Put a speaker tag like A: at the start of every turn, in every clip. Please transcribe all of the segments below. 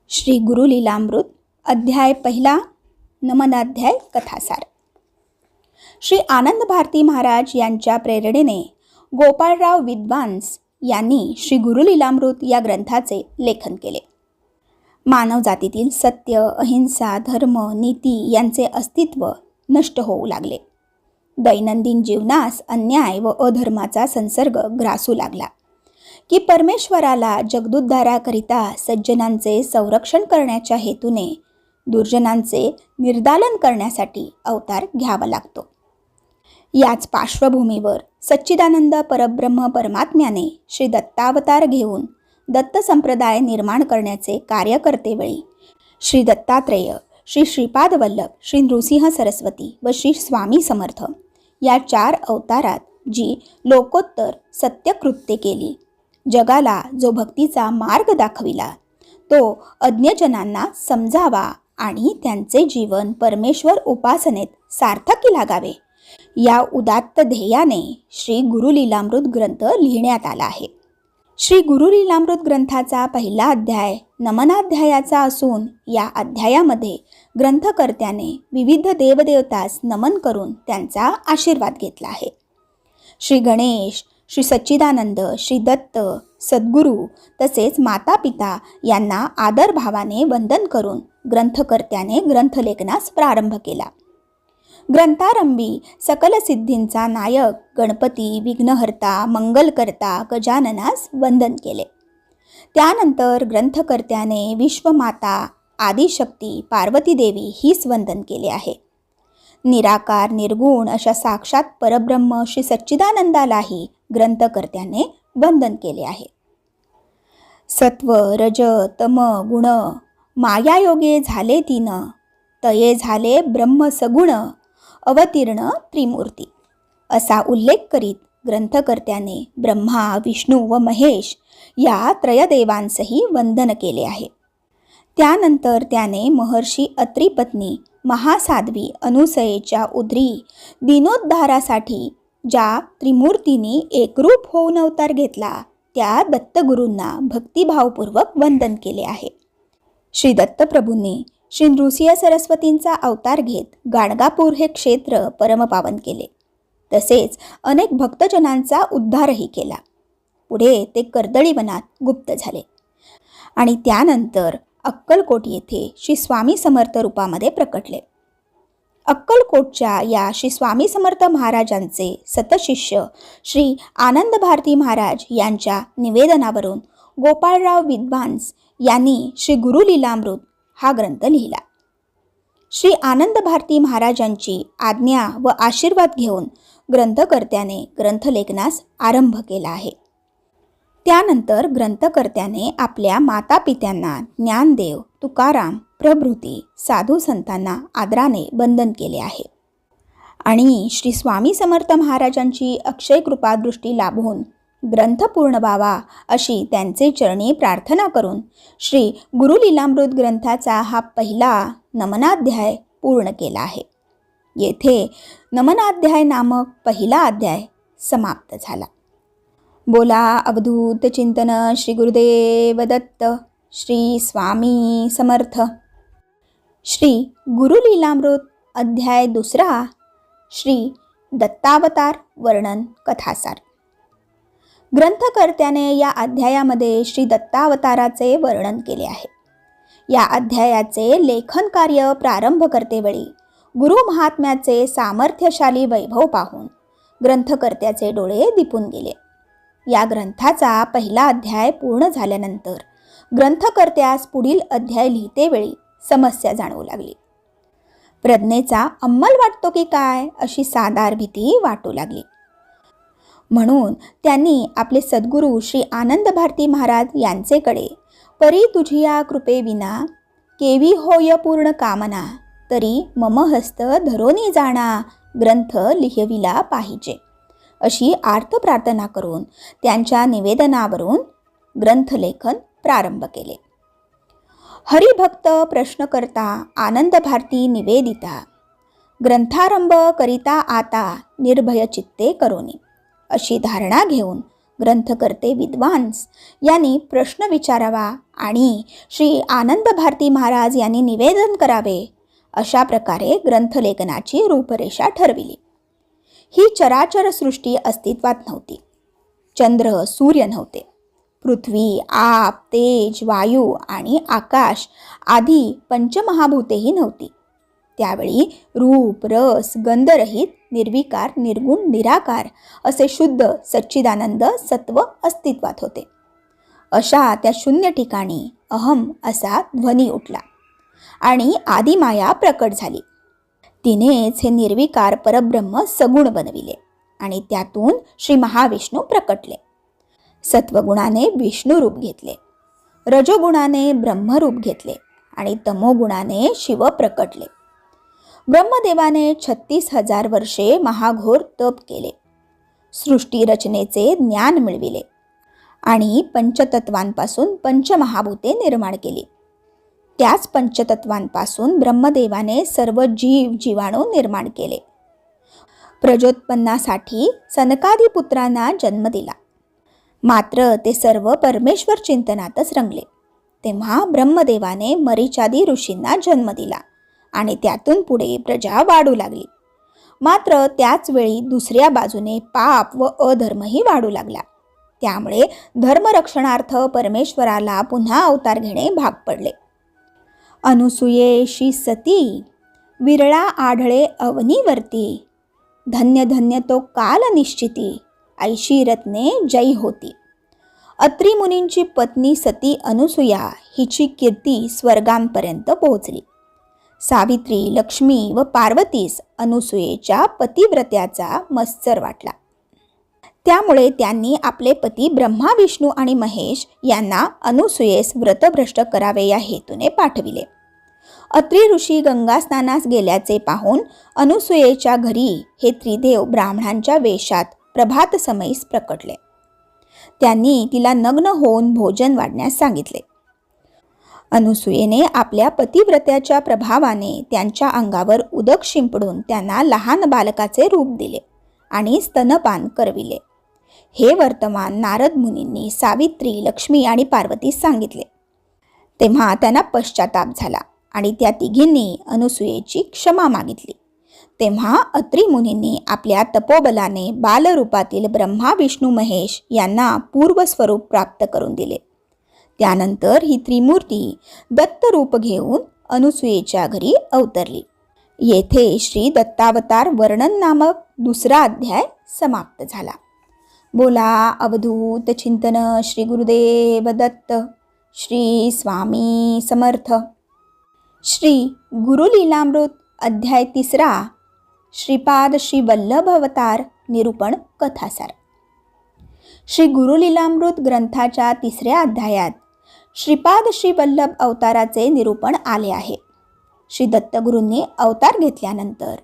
A: श्री गुरु लीलामृत अध्याय पहिला नमनाध्याय कथासार। श्री आनंद भारती महाराज यांच्या प्रेरणेने गोपाळराव विद्वांस यांनी श्री गुरु लीलामृत या ग्रंथाचे लेखन केले। मानव जातीतील सत्य, अहिंसा, धर्म, नीती यांचे अस्तित्व नष्ट होऊ लागले। दैनंदिन जीवनास अन्याय व अधर्माचा संसर्ग ग्रासू लागला की परमेश्वराला जगदुद्धाराकरिता सज्जनांचे संरक्षण करण्याच्या हेतूने दुर्जनांचे निर्दालन करण्यासाठी अवतार घ्यावा लागतो। याच पार्श्वभूमीवर सच्चिदानंद परब्रह्म परमात्म्याने श्री दत्तावतार घेऊन दत्त संप्रदाय निर्माण करण्याचे कार्य करतेवेळी श्री दत्तात्रेय, श्री श्रीपाद वल्लभ, श्री नृसिंह सरस्वती व श्री स्वामी समर्थ या 4 अवतारात जी लोकोत्तर सत्यकृत्ये केली, जगाला जो भक्तीचा मार्ग दाखविला, तो अज्ञजनांना समजावा आणि त्यांचे जीवन परमेश्वर उपासनेत सार्थकी लागावे, या उदात्त ध्येयाने श्री गुरु लीलामृत ग्रंथ लिहिण्यात आला आहे। श्री गुरु लीलामृत ग्रंथाचा पहिला अध्याय नमनाध्यायाचा असून या अध्यायामध्ये ग्रंथकर्त्याने विविध देवदेवतास नमन करून त्यांचा आशीर्वाद घेतला आहे। श्री गणेश, श्री सच्चिदानंद, श्री दत्त, सद्गुरू तसेच माता पिता यांना आदरभावाने वंदन करून ग्रंथकर्त्याने ग्रंथलेखनास प्रारंभ केला। ग्रंथारंभी सकल सिद्धींचा नायक गणपती, विघ्नहर्ता, मंगलकर्ता गजाननास वंदन केले। त्यानंतर ग्रंथकर्त्याने विश्वमाता, आदिशक्ती, पार्वती देवी हीच वंदन केले आहे। निराकार निर्गुण अशा साक्षात परब्रह्म श्री सच्चिदानंदालाही ग्रंथकर्त्याने वंदन केले आहे। सत्व, रज, तम गुण मायायोगे झाले 3, तये झाले ब्रह्म सगुण, अवतीर्ण त्रिमूर्ती असा उल्लेख करीत ग्रंथकर्त्याने ब्रह्मा, विष्णू व महेश या त्रयदेवांसही वंदन केले आहे। त्यानंतर त्याने महर्षी अत्री पत्नी महासाध्वी अनुसयेच्या उदरी दिनोद्धारासाठी ज्या त्रिमूर्तींनी एकरूप होऊन अवतार घेतला, त्या दत्तगुरूंना भक्तिभावपूर्वक वंदन केले आहे। श्री दत्तप्रभूंनी श्री नृसिंह सरस्वतींचा अवतार घेत गाणगापूर हे क्षेत्र परमपावन केले, तसेच अनेक भक्तजनांचा उद्धारही केला। पुढे ते कर्दळीवनात गुप्त झाले आणि त्यानंतर अक्कलकोट येथे श्री स्वामी समर्थ रूपामध्ये प्रकटले। अक्कलकोटच्या या श्री स्वामी समर्थ महाराजांचे सतशिष्य श्री आनंद भारती महाराज यांच्या निवेदनावरून गोपाळराव विद्वांस यांनी श्री गुरु लीलामृत हा ग्रंथ लिहिला। श्री आनंद भारती महाराजांची आज्ञा व आशीर्वाद घेऊन ग्रंथकर्त्याने ग्रंथलेखनास आरंभ केला आहे। त्यानंतर ग्रंथकर्त्याने आपल्या मातापित्यांना ज्ञानदेव, तुकाराम प्रभृती साधू संतांना आदराने वंदन केले आहे आणि श्री स्वामी समर्थ महाराजांची अक्षय कृपादृष्टी लाभून ग्रंथ पूर्ण व्हावा अशी त्यांचे चरणी प्रार्थना करून श्री गुरु लीलामृत ग्रंथाचा हा पहिला नमनाध्याय पूर्ण केला आहे। येथे नमनाध्याय नामक पहिला अध्याय समाप्त झाला। बोला अवधूत चिंतन श्री गुरुदेव दत्त श्री स्वामी समर्थ। श्री गुरु लीलामृत अध्याय दुसरा श्री दत्तावतार वर्णन कथासार। ग्रंथकर्त्याने या अध्यायामध्ये श्री दत्तावताराचे वर्णन केले आहे। या अध्यायाचे लेखन कार्य प्रारंभ करतेवेळी गुरु महात्म्याचे सामर्थ्यशाली वैभव पाहून ग्रंथकर्त्याचे डोळे दिपून गेले। या ग्रंथाचा पहिला अध्याय पूर्ण झाल्यानंतर ग्रंथकर्त्यास पुढील अध्याय लिहितेवेळी समस्या जाणवू लागली। प्रज्ञेचा अंमल वाटतो की काय अशी साधार भीती वाटू लागली। म्हणून त्यांनी आपले सद्गुरू श्री आनंद भारती महाराज यांचेकडे परी तुझिया कृपेविना केवी होय पूर्ण कामना, तरी मम हस्त धरोनी जाणा ग्रंथ लिहविला पाहिजे अशी आर्त प्रार्थना करून त्यांच्या निवेदनावरून ग्रंथलेखन प्रारंभ केले। हरिभक्त प्रश्नकर्ता आनंद भारती निवेदिता ग्रंथारंभ करिता आता निर्भय चित्ते करोनी अशी धारणा घेऊन ग्रंथकर्ते विद्वांस यांनी प्रश्न विचारावा आणि श्री आनंद भारती महाराज यांनी निवेदन करावे, अशा प्रकारे ग्रंथलेखनाची रूपरेषा ठरविली. ही चराचर सृष्टी अस्तित्वात नव्हती. चंद्र, सूर्य नव्हते. पृथ्वी, आप, तेज, वायू आणि आकाश आदी पंचमहाभूतेही नव्हती. त्यावेळी रूप, रस, गंधरहित, निर्विकार, निर्गुण, निराकार असे शुद्ध सच्चिदानंद सत्व अस्तित्वात होते. अशा त्या शून्य ठिकाणी अहम असा ध्वनी उठला आणि आदिमाया प्रकट झाली. तिनेच हे निर्विकार परब्रह्म सगुण बनविले आणि त्यातून श्री महाविष्णू प्रकटले. सत्वगुणाने विष्णू रूप घेतले, रजोगुणाने ब्रह्मरूप घेतले आणि तमोगुणाने शिव प्रकटले. ब्रह्मदेवाने 36,000 वर्षे महाघोर तप केले, सृष्टी रचनेचे ज्ञान मिळविले आणि पंचतत्वांपासून पंचमहाभूते निर्माण केली. त्याच पंचतत्वांपासून ब्रह्मदेवाने सर्व जीव जीवाणू निर्माण केले. प्रजोत्पन्नासाठी सनकादी पुत्रांना जन्म दिला. मात्र ते सर्व परमेश्वर चिंतनातच रंगले. तेव्हा ब्रह्मदेवाने मरीचादी ऋषींना जन्म दिला आणि त्यातून पुढे प्रजा वाढू लागली. मात्र त्याच वेळी दुसऱ्या बाजूने पाप व अधर्मही वाढू लागला. त्यामुळे धर्मरक्षणार्थ परमेश्वराला पुन्हा अवतार घेणे भाग पडले. अनुसूयेशी सती विरळा आढळे अवनीवरती, धन्य धन्य तो काल निश्चिती, ऐशी रत्ने जय होती. अत्री मुनींची पत्नी सती अनुसूया हिची कीर्ती स्वर्गांपर्यंत पोहोचली. सावित्री, लक्ष्मी व पार्वतीस अनुसूयेच्या पतिव्रत्याचा मत्सर वाटला. त्यामुळे त्यांनी आपले पती ब्रह्मा, विष्णू आणि महेश यांना अनुसूयेस व्रतभ्रष्ट करावे या हेतूने पाठविले. अत्री ऋषी गंगा स्नानास गेल्याचे पाहून अनुसूयेच्या घरी हे त्रिदेव ब्राह्मणांच्या वेशात प्रभात समयीस प्रकटले. त्यांनी तिला नग्न होऊन भोजन वाढण्यास सांगितले. अनुसूयेने आपल्या पतिव्रत्याच्या प्रभावाने त्यांच्या अंगावर उदक शिंपडून त्यांना लहान बालकाचे रूप दिले आणि स्तनपान करविले. हे वर्तमान नारद मुनींनी सावित्री, लक्ष्मी आणि पार्वतीस सांगितले. तेव्हा त्यांना पश्चाताप झाला आणि त्या तिघींनी अनुसूयेची क्षमा मागितली. तेव्हा अत्री मुनींनी आपल्या तपोबलाने बालरूपातील ब्रह्मा, विष्णू, महेश यांना पूर्वस्वरूप प्राप्त करून दिले. त्यानंतर ही त्रिमूर्ती दत्तरूप घेऊन अनुसूयेच्या घरी अवतरली. येथे श्री दत्तावतार वर्णन नामक दुसरा अध्याय समाप्त झाला. बोला अवधूत चिंतन श्री गुरुदेव दत्त. श्री स्वामी समर्थ. श्री गुरुलीलामृत अध्याय 3. श्रीपाद श्री वल्लभ अवतार निरूपण कथासार. श्री गुरुलीलामृत ग्रंथाच्या 3ऱ्या अध्यायात श्रीपाद श्री वल्लभ अवताराचे निरूपण आले आहे. श्री दत्तगुरूंनी अवतार घेतल्यानंतर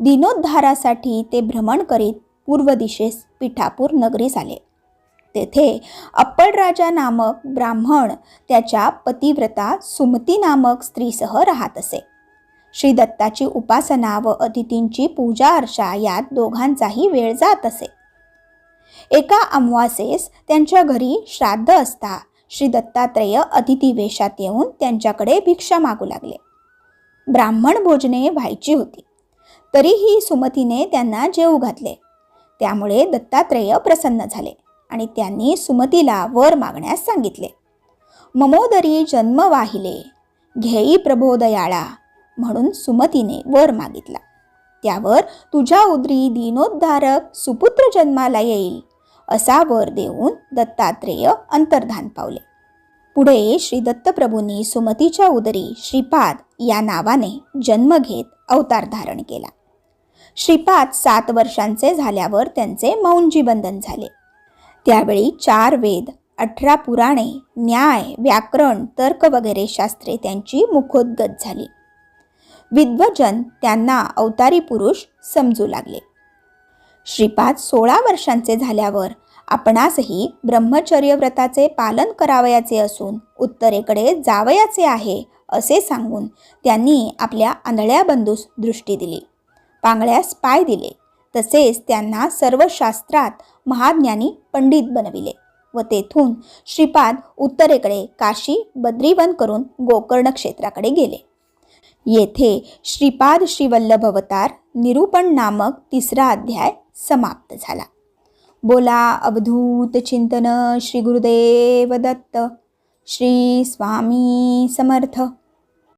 A: दिनोद्धारासाठी ते भ्रमण करीत पूर्व दिशेस पिठापूर नगरीस आले. तेथे अप्पळराजा नामक ब्राह्मण त्याच्या पतिव्रता सुमती नामक स्त्रीसह राहत असे. श्री दत्ताची उपासना व अतिथींची पूजा अर्चा यात दोघांचाही वेळ जात असे. एका अमावासेस त्यांच्या घरी श्राद्ध असता श्री दत्तात्रेय अतिथी वेशात येऊन त्यांच्याकडे भिक्षा मागू लागले. ब्राह्मण भोजने व्हायची होती, तरीही सुमतीने त्यांना जेवू घातले. त्यामुळे दत्तात्रेय प्रसन्न झाले आणि त्यांनी सुमतीला वर मागण्यास सांगितले. ममोदरी जन्म वाहिले, घेई प्रबोदयाळा म्हणून सुमतीने वर मागितला. त्यावर तुझ्या उदरी दीनोद्धारक सुपुत्र जन्माला येईल असा वर देऊन दत्तात्रेय अंतर्धान पावले. पुढे श्री दत्तप्रभूंनी सुमतीच्या उदरी श्रीपाद या नावाने जन्म घेत अवतार धारण केला. श्रीपाद 7 वर्षांचे झाल्यावर त्यांचे मौंजी बंधन झाले. त्यावेळी 4 वेद, 18 पुराणे, न्याय, व्याकरण, तर्क वगैरे शास्त्रे त्यांची मुखोद्गत झाली. विद्वजन त्यांना अवतारी पुरुष समजू लागले. श्रीपाद 16 वर्षांचे झाल्यावर आपणासही ब्रह्मचर्य व्रताचे पालन करावयाचे असून उत्तरेकडे जावयाचे आहे असे सांगून त्यांनी आपल्या आंधळ्या बंधूस दृष्टी दिली, पांगळ्यास पाय दिले, तसेच त्यांना सर्व शास्त्रात महाज्ञानी पंडित बनविले व तेथून श्रीपाद उत्तरेकडे काशी बद्रीवन करून गोकर्ण क्षेत्राकडे गेले. येथे श्रीपाद श्रीवल्लभ अवतार निरूपण नामक 3रा अध्याय समाप्त झाला. बोला अवधूत चिंतन श्री गुरुदेव दत्त. श्री स्वामी समर्थ.